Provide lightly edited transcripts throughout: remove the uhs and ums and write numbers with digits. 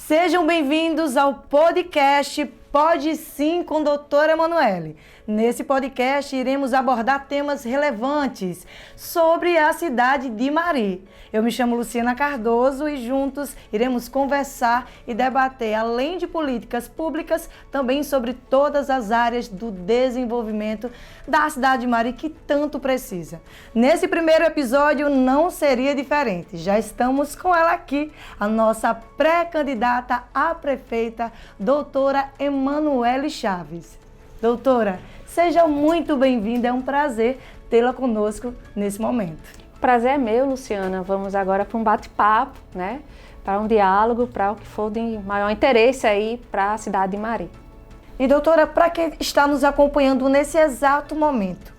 Sejam bem-vindos ao podcast Pode Sim com Doutora Emanuele. Nesse podcast iremos abordar temas relevantes sobre a cidade de Mari. Eu me chamo Luciana Cardoso e juntos iremos conversar e debater, além de políticas públicas, também sobre todas as áreas do desenvolvimento da cidade de Mari que tanto precisa. Nesse primeiro episódio não seria diferente. Já estamos com ela aqui, a nossa pré-candidata a prefeita, doutora Emanuele Chaves. Doutora, seja muito bem-vinda, é um prazer tê-la conosco nesse momento. Prazer é meu, Luciana. Vamos agora para um bate-papo, né? Para um diálogo, para o que for de maior interesse aí para a cidade de Mari. E doutora, para quem está nos acompanhando nesse exato momento,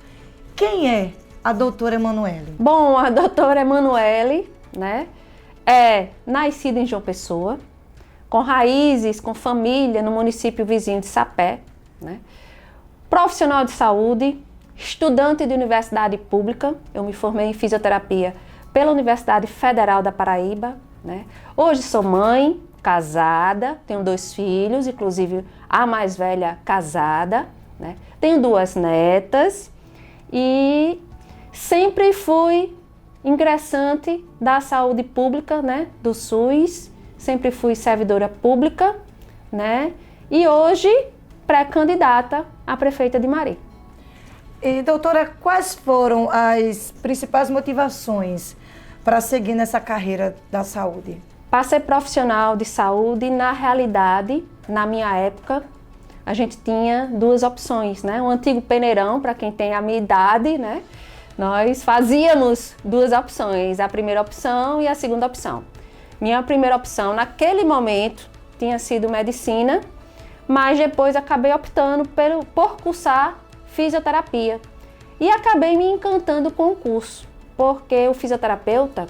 quem é a doutora Emanuele? Bom, a doutora Emanuele, né, é nascida em João Pessoa, com raízes, com família no município vizinho de Sapé, né? Profissional de saúde, estudante de universidade pública. Eu me formei em fisioterapia pela Universidade Federal da Paraíba, né? Hoje sou mãe, casada, tenho 2 filhos, inclusive a mais velha casada, né? Tenho 2 netas e sempre fui ingressante da saúde pública, né? Do SUS, sempre fui servidora pública, né? E hoje pré-candidata a prefeita de Mari. E, doutora, quais foram as principais motivações para seguir nessa carreira da saúde? Para ser profissional de saúde, na realidade, na minha época, a gente tinha 2 opções, né? O antigo peneirão, para quem tem a minha idade, né? Nós fazíamos 2 opções, a primeira opção e a segunda opção. Minha primeira opção, naquele momento, tinha sido medicina, mas depois acabei optando por cursar fisioterapia e acabei me encantando com o curso, porque o fisioterapeuta,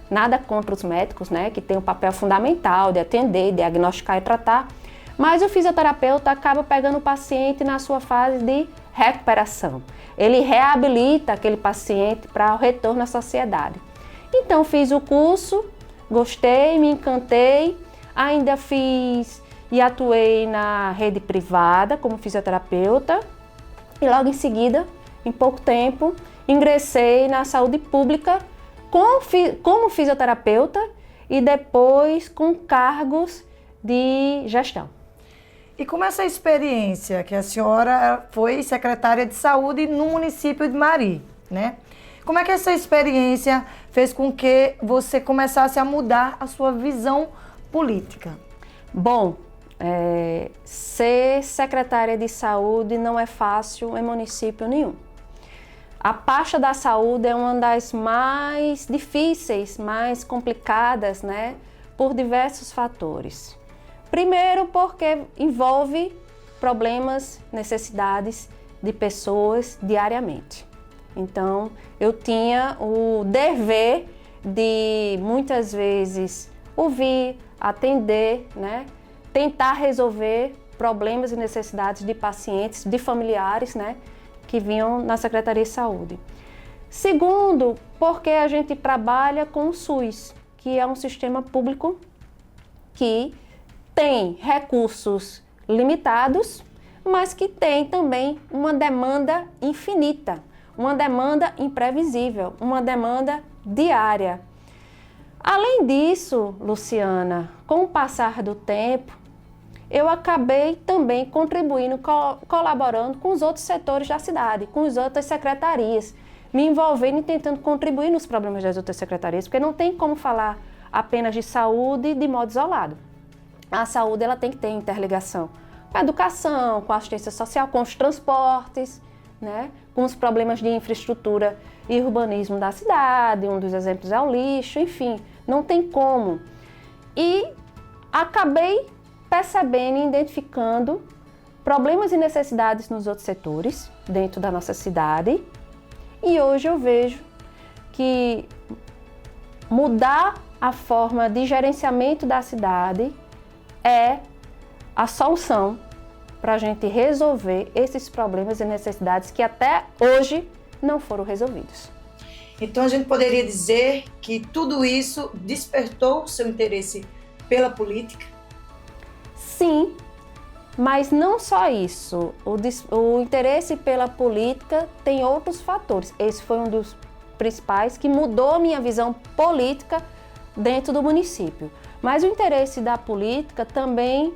nada contra os médicos, né, que tem um papel fundamental de atender, diagnosticar e tratar, mas o fisioterapeuta acaba pegando o paciente na sua fase de recuperação. Ele reabilita aquele paciente para o retorno à sociedade. Então fiz o curso, gostei, me encantei, ainda fiz e atuei na rede privada como fisioterapeuta. E logo em seguida, em pouco tempo, ingressei na saúde pública como fisioterapeuta e depois com cargos de gestão. E como essa experiência que a senhora foi secretária de saúde no município de Mari, né? Como é que essa experiência fez com que você começasse a mudar a sua visão política? Bom, ser secretária de saúde não é fácil em município nenhum. A pasta da saúde é uma das mais difíceis, mais complicadas, né? Por diversos fatores. Primeiro, porque envolve problemas, necessidades de pessoas diariamente. Então, eu tinha o dever de, muitas vezes, ouvir, atender, né? Tentar resolver problemas e necessidades de pacientes, de familiares, né, que vinham na Secretaria de Saúde. Segundo, porque a gente trabalha com o SUS, que é um sistema público que tem recursos limitados, mas que tem também uma demanda infinita, uma demanda imprevisível, uma demanda diária. Além disso, Luciana, com o passar do tempo, eu acabei também contribuindo, colaborando com os outros setores da cidade, com as outras secretarias, me envolvendo e tentando contribuir nos problemas das outras secretarias, porque não tem como falar apenas de saúde de modo isolado. A saúde ela tem que ter interligação com a educação, com a assistência social, com os transportes, né? Com os problemas de infraestrutura e urbanismo da cidade, um dos exemplos é o lixo, enfim, não tem como. E acabei percebendo e identificando problemas e necessidades nos outros setores dentro da nossa cidade. E hoje eu vejo que mudar a forma de gerenciamento da cidade é a solução para a gente resolver esses problemas e necessidades que até hoje não foram resolvidos. Então a gente poderia dizer que tudo isso despertou o seu interesse pela política? Sim, mas não só isso. O interesse pela política tem outros fatores. Esse foi um dos principais que mudou a minha visão política dentro do município. Mas o interesse da política também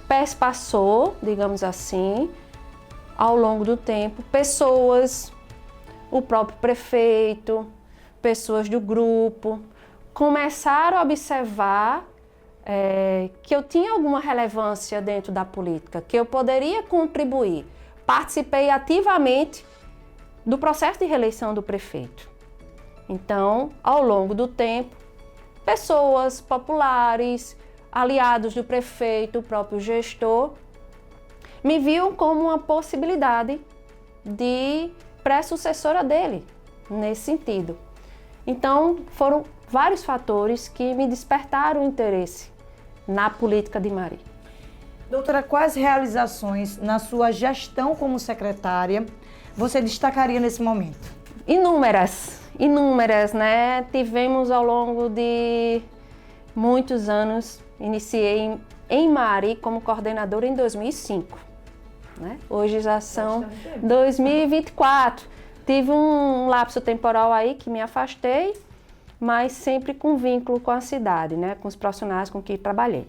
perspassou, digamos assim, ao longo do tempo, pessoas, o próprio prefeito, pessoas do grupo, começaram a observar que eu tinha alguma relevância dentro da política, que eu poderia contribuir. Participei ativamente do processo de reeleição do prefeito. Então, ao longo do tempo, pessoas populares, aliados do prefeito, o próprio gestor, me viam como uma possibilidade de pré-sucessora dele, nesse sentido. Então, foram vários fatores que me despertaram o interesse na política de Mari. Doutora, quais realizações na sua gestão como secretária você destacaria nesse momento? Inúmeras, né? Tivemos ao longo de muitos anos, iniciei em Mari como coordenadora em 2005, né? Hoje já são 2024. Tive um lapso temporal aí que me afastei, mas sempre com vínculo com a cidade, né? Com os profissionais com que trabalhei.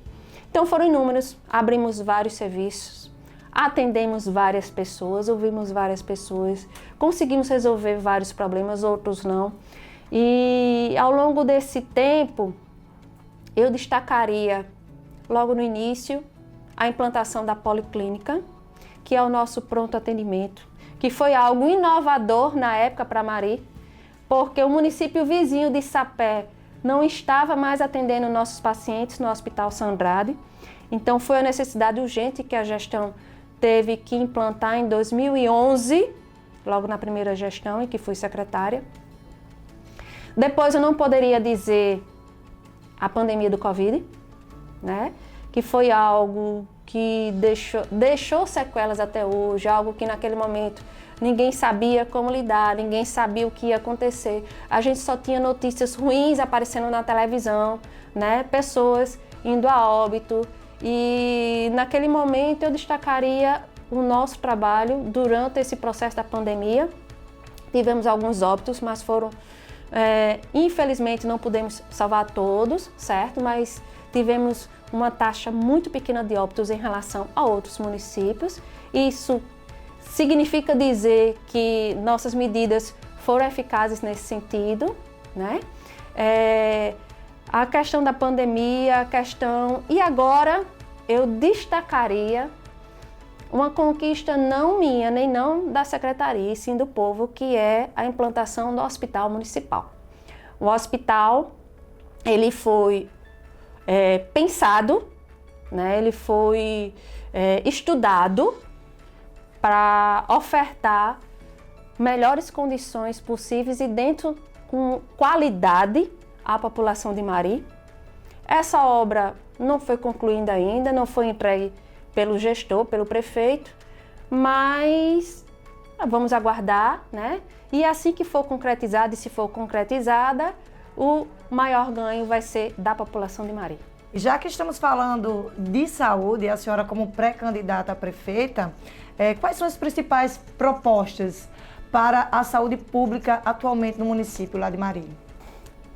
Então foram inúmeros, abrimos vários serviços, atendemos várias pessoas, ouvimos várias pessoas, conseguimos resolver vários problemas, outros não. E ao longo desse tempo, eu destacaria logo no início a implantação da policlínica, que é o nosso pronto atendimento, que foi algo inovador na época para Mari, porque o município vizinho de Sapé não estava mais atendendo nossos pacientes no Hospital Sandrade. Então foi a necessidade urgente que a gestão teve que implantar em 2011, logo na primeira gestão em que fui secretária. Depois eu não poderia dizer a pandemia do Covid, né? Que foi algo que deixou sequelas até hoje, algo que naquele momento ninguém sabia como lidar, ninguém sabia o que ia acontecer. A gente só tinha notícias ruins aparecendo na televisão, né? Pessoas indo a óbito. E naquele momento eu destacaria o nosso trabalho durante esse processo da pandemia. Tivemos alguns óbitos, mas foram, infelizmente não pudemos salvar todos, certo? Mas tivemos uma taxa muito pequena de óbitos em relação a outros municípios. Isso significa dizer que nossas medidas foram eficazes nesse sentido, né? A questão da pandemia, E agora eu destacaria uma conquista não minha, nem não da secretaria, e sim do povo, que é a implantação do hospital municipal. O hospital, ele foi pensado, né? Ele foi estudado para ofertar melhores condições possíveis e dentro com qualidade à população de Mari. Essa obra não foi concluída ainda, não foi entregue pelo gestor, pelo prefeito, mas vamos aguardar, né? E assim que for concretizada, e se for concretizada, o maior ganho vai ser da população de Mari. Já que estamos falando de saúde, a senhora como pré-candidata a prefeita, quais são as principais propostas para a saúde pública atualmente no município lá de Mari?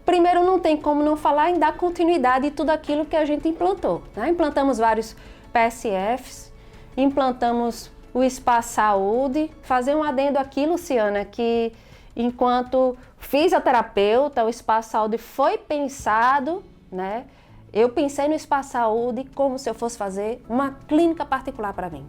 Primeiro, não tem como não falar em dar continuidade em tudo aquilo que a gente implantou, né? Implantamos vários PSFs, implantamos o Espaço Saúde. Fazer um adendo aqui, Luciana, que enquanto fisioterapeuta, o Espaço Saúde foi pensado, né? Eu pensei no Espaço Saúde como se eu fosse fazer uma clínica particular para mim,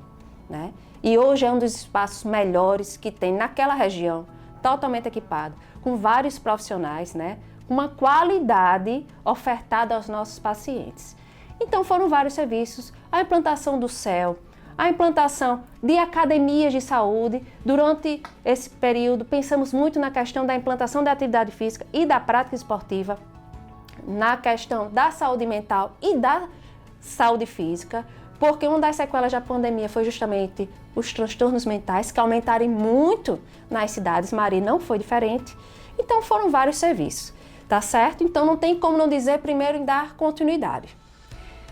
né? E hoje é um dos espaços melhores que tem naquela região, totalmente equipado, com vários profissionais, né? Uma qualidade ofertada aos nossos pacientes. Então foram vários serviços, a implantação do CEL, a implantação de academias de saúde. Durante esse período pensamos muito na questão da implantação da atividade física e da prática esportiva, na questão da saúde mental e da saúde física, porque uma das sequelas da pandemia foi justamente os transtornos mentais, que aumentaram muito nas cidades. Mari não foi diferente. Então foram vários serviços, tá certo? Então não tem como não dizer primeiro em dar continuidade.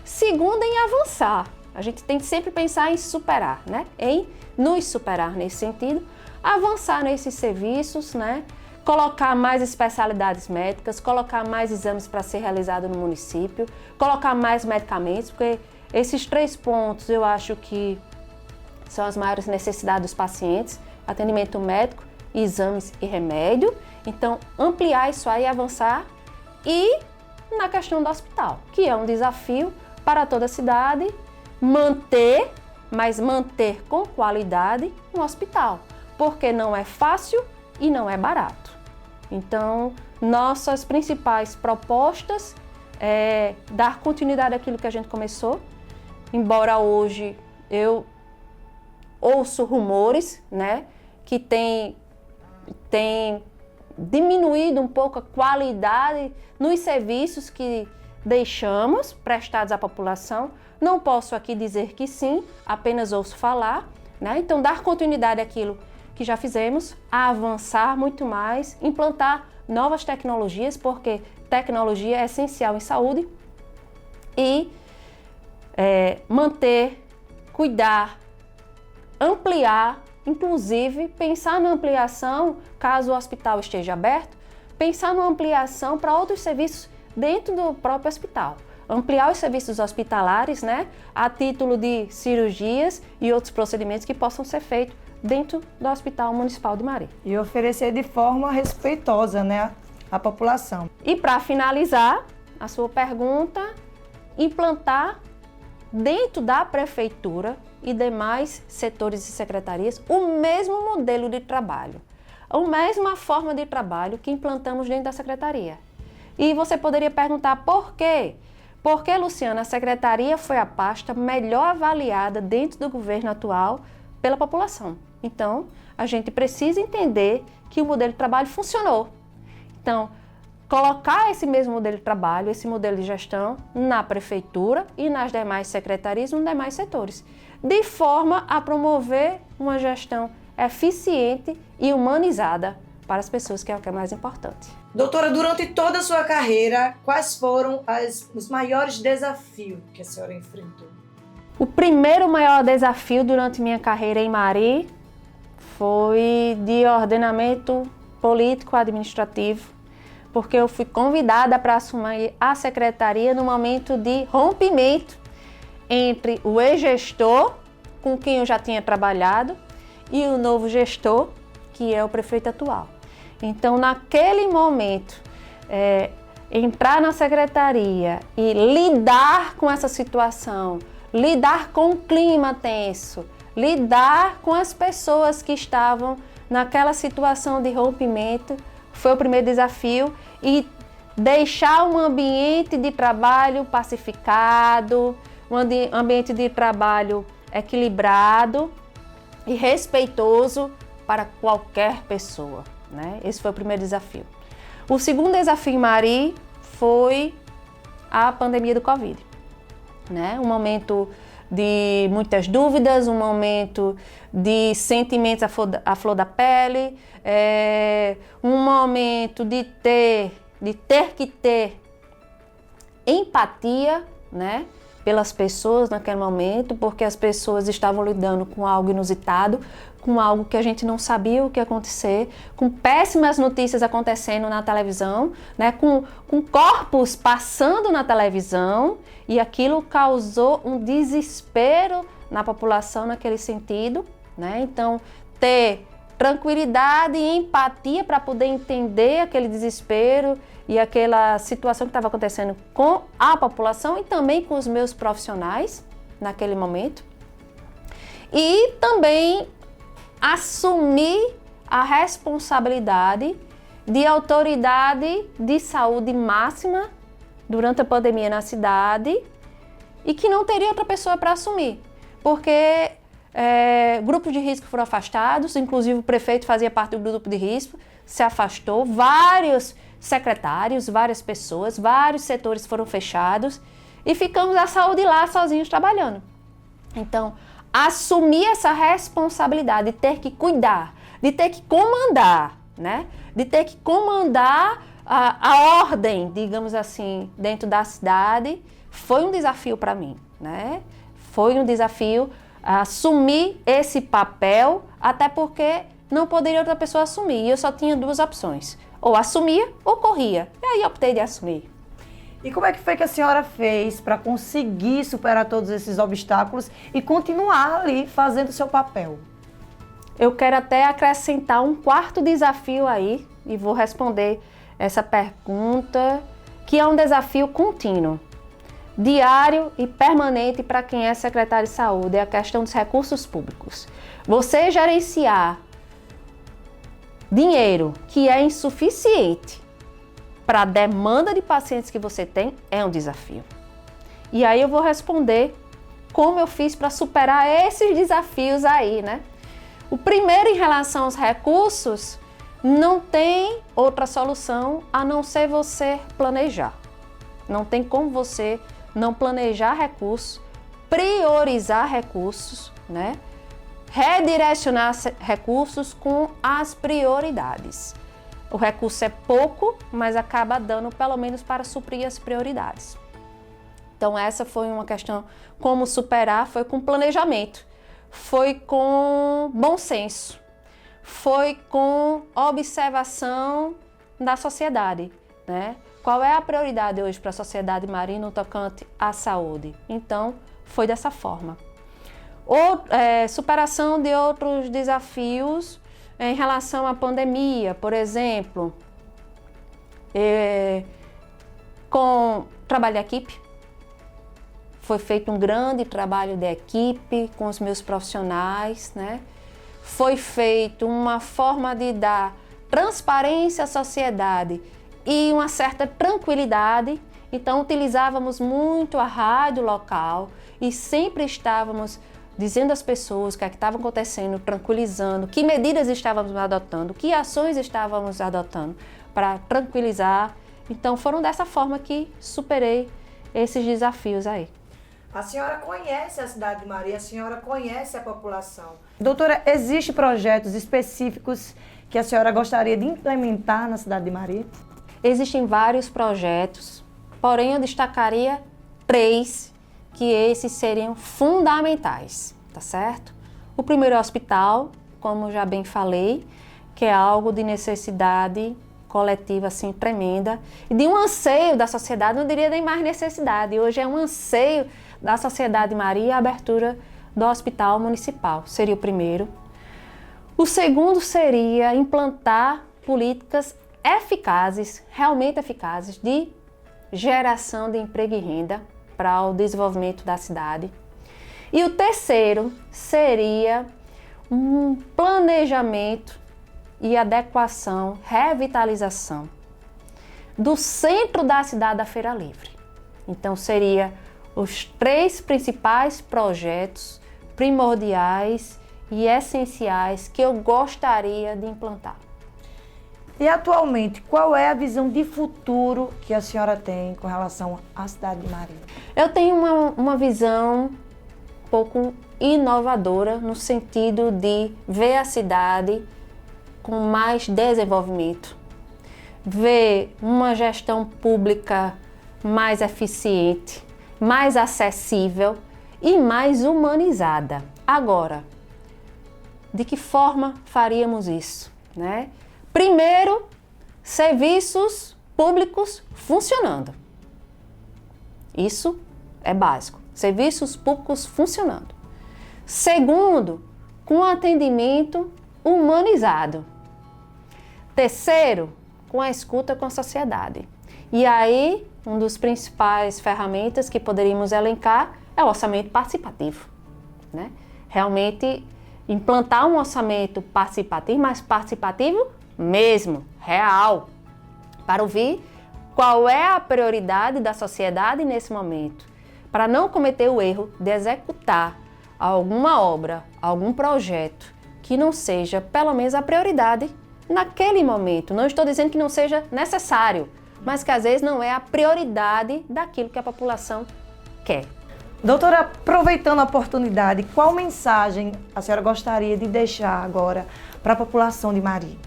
Segundo, em avançar. A gente tem que sempre pensar em superar, né? Em nos superar nesse sentido, avançar nesses serviços, né? Colocar mais especialidades médicas, colocar mais exames para ser realizado no município, colocar mais medicamentos, porque esses 3 pontos eu acho que são as maiores necessidades dos pacientes: atendimento médico, exames e remédio. Então, ampliar isso aí, avançar. E na questão do hospital, que é um desafio para toda a cidade, manter com qualidade um hospital, porque não é fácil e não é barato. Então, nossas principais propostas é dar continuidade àquilo que a gente começou, embora hoje eu ouço rumores, né, que tem diminuído um pouco a qualidade nos serviços que deixamos prestados à população. Não posso aqui dizer que sim, apenas ouço falar, né? Então, dar continuidade àquilo que já fizemos, avançar muito mais, implantar novas tecnologias, porque tecnologia é essencial em saúde, e manter, cuidar, ampliar, inclusive pensar na ampliação, caso o hospital esteja aberto, pensar na ampliação para outros serviços dentro do próprio hospital. Ampliar os serviços hospitalares, né, a título de cirurgias e outros procedimentos que possam ser feitos dentro do Hospital Municipal de Mari. E oferecer de forma respeitosa, né, à população. E para finalizar a sua pergunta, implantar dentro da prefeitura e demais setores e secretarias o mesmo modelo de trabalho, a mesma forma de trabalho que implantamos dentro da secretaria. E você poderia perguntar por quê? Porque, Luciana, a secretaria foi a pasta melhor avaliada dentro do governo atual pela população. Então, a gente precisa entender que o modelo de trabalho funcionou. Então, colocar esse mesmo modelo de trabalho, esse modelo de gestão na prefeitura e nas demais secretarias, nos demais setores, de forma a promover uma gestão eficiente e humanizada para as pessoas, que é o que é mais importante. Doutora, durante toda a sua carreira, quais foram os maiores desafios que a senhora enfrentou? O primeiro maior desafio durante minha carreira em Mari foi de ordenamento político-administrativo, porque eu fui convidada para assumir a secretaria no momento de rompimento entre o ex-gestor, com quem eu já tinha trabalhado, e o novo gestor, que é o prefeito atual. Então, naquele momento, entrar na secretaria e lidar com essa situação, lidar com o clima tenso, lidar com as pessoas que estavam naquela situação de rompimento, foi o primeiro desafio, e deixar um ambiente de trabalho pacificado, um ambiente de trabalho equilibrado e respeitoso para qualquer pessoa, né? Esse foi o primeiro desafio. O segundo desafio em Mari foi a pandemia do Covid, né? Um momento de muitas dúvidas, um momento de sentimentos à flor da pele, um momento de ter que ter empatia, né, pelas pessoas naquele momento, porque as pessoas estavam lidando com algo inusitado, com algo que a gente não sabia o que ia acontecer, com péssimas notícias acontecendo na televisão, né, com corpos passando na televisão, e aquilo causou um desespero na população naquele sentido, né? Então, ter tranquilidade e empatia para poder entender aquele desespero e aquela situação que estava acontecendo com a população e também com os meus profissionais naquele momento. E também assumir a responsabilidade de autoridade de saúde máxima durante a pandemia na cidade, e que não teria outra pessoa para assumir, porque grupos de risco foram afastados, inclusive o prefeito fazia parte do grupo de risco, se afastou, vários secretários, várias pessoas, vários setores foram fechados e ficamos a saúde lá sozinhos trabalhando. Então, assumir essa responsabilidade de ter que cuidar, de ter que comandar, né? De ter que comandar a ordem, digamos assim, dentro da cidade, foi um desafio para mim, né? Foi um desafio assumir esse papel, até porque não poderia outra pessoa assumir. E eu só tinha duas opções, ou assumia ou corria. E aí eu optei de assumir. E como é que foi que a senhora fez para conseguir superar todos esses obstáculos e continuar ali fazendo o seu papel? Eu quero até acrescentar um quarto desafio aí, e vou responder essa pergunta, que é um desafio contínuo, diário e permanente para quem é secretário de saúde, é a questão dos recursos públicos. Você gerenciar dinheiro que é insuficiente para a demanda de pacientes que você tem é um desafio. E aí eu vou responder como eu fiz para superar esses desafios aí, né? O primeiro, em relação aos recursos, não tem outra solução a não ser você planejar. Não tem como você não planejar recursos, priorizar recursos, né? Redirecionar recursos com as prioridades. O recurso é pouco, mas acaba dando pelo menos para suprir as prioridades. Então essa foi uma questão, como superar, foi com planejamento, foi com bom senso, foi com observação da sociedade, né? Qual é a prioridade hoje para a sociedade Mari no tocante à saúde? Então foi dessa forma. Superação de outros desafios em relação à pandemia, por exemplo, com trabalho de equipe. Foi feito um grande trabalho de equipe com os meus profissionais, né? Foi feito uma forma de dar transparência à sociedade e uma certa tranquilidade. Então utilizávamos muito a rádio local e sempre estávamos dizendo às pessoas o que estava acontecendo, tranquilizando, que medidas estávamos adotando, que ações estávamos adotando para tranquilizar. Então foram dessa forma que superei esses desafios aí. A senhora conhece a cidade de Mari, a senhora conhece a população. Doutora, existem projetos específicos que a senhora gostaria de implementar na cidade de Mari? Existem vários projetos, porém eu destacaria 3 que esses seriam fundamentais, tá certo? O primeiro é o hospital, como já bem falei, que é algo de necessidade coletiva assim tremenda e de um anseio da sociedade, não diria nem mais necessidade, hoje é um anseio da sociedade Maria a abertura do hospital municipal, seria o primeiro. O segundo seria implantar políticas eficazes, realmente eficazes, de geração de emprego e renda para o desenvolvimento da cidade. E o terceiro seria um planejamento e adequação, revitalização do centro da cidade da Feira Livre. Então seria os 3 principais projetos primordiais e essenciais que eu gostaria de implantar. E atualmente, qual é a visão de futuro que a senhora tem com relação à cidade de Mari? Eu tenho uma visão um pouco inovadora no sentido de ver a cidade com mais desenvolvimento, ver uma gestão pública mais eficiente, mais acessível e mais humanizada. Agora, de que forma faríamos isso, né? Primeiro, serviços públicos funcionando. Isso é básico. Serviços públicos funcionando. Segundo, com atendimento humanizado. Terceiro, com a escuta com a sociedade. E aí, uma das principais ferramentas que poderíamos elencar é o orçamento participativo, né? Realmente implantar um orçamento participativo, mas participativo mesmo, real, para ouvir qual é a prioridade da sociedade nesse momento, para não cometer o erro de executar alguma obra, algum projeto que não seja pelo menos a prioridade naquele momento. Não estou dizendo que não seja necessário, mas que às vezes não é a prioridade daquilo que a população quer. Doutora, aproveitando a oportunidade, qual mensagem a senhora gostaria de deixar agora para a população de Mari?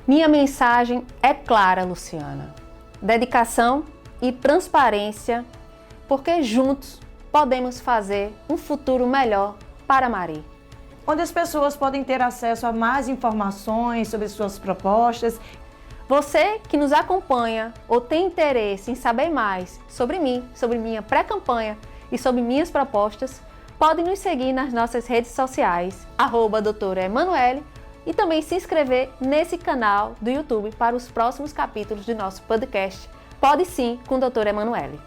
Minha mensagem é clara, Luciana. Dedicação e transparência porque juntos podemos fazer um futuro melhor para Mari. Onde as pessoas podem ter acesso a mais informações sobre suas propostas. Você que nos acompanha ou tem interesse em saber mais sobre mim, sobre minha pré-campanha e sobre minhas propostas, pode nos seguir nas nossas redes sociais, @doutora Emanuele, e também se inscrever nesse canal do YouTube para os próximos capítulos do nosso podcast Pode Sim com Doutora Emanuele.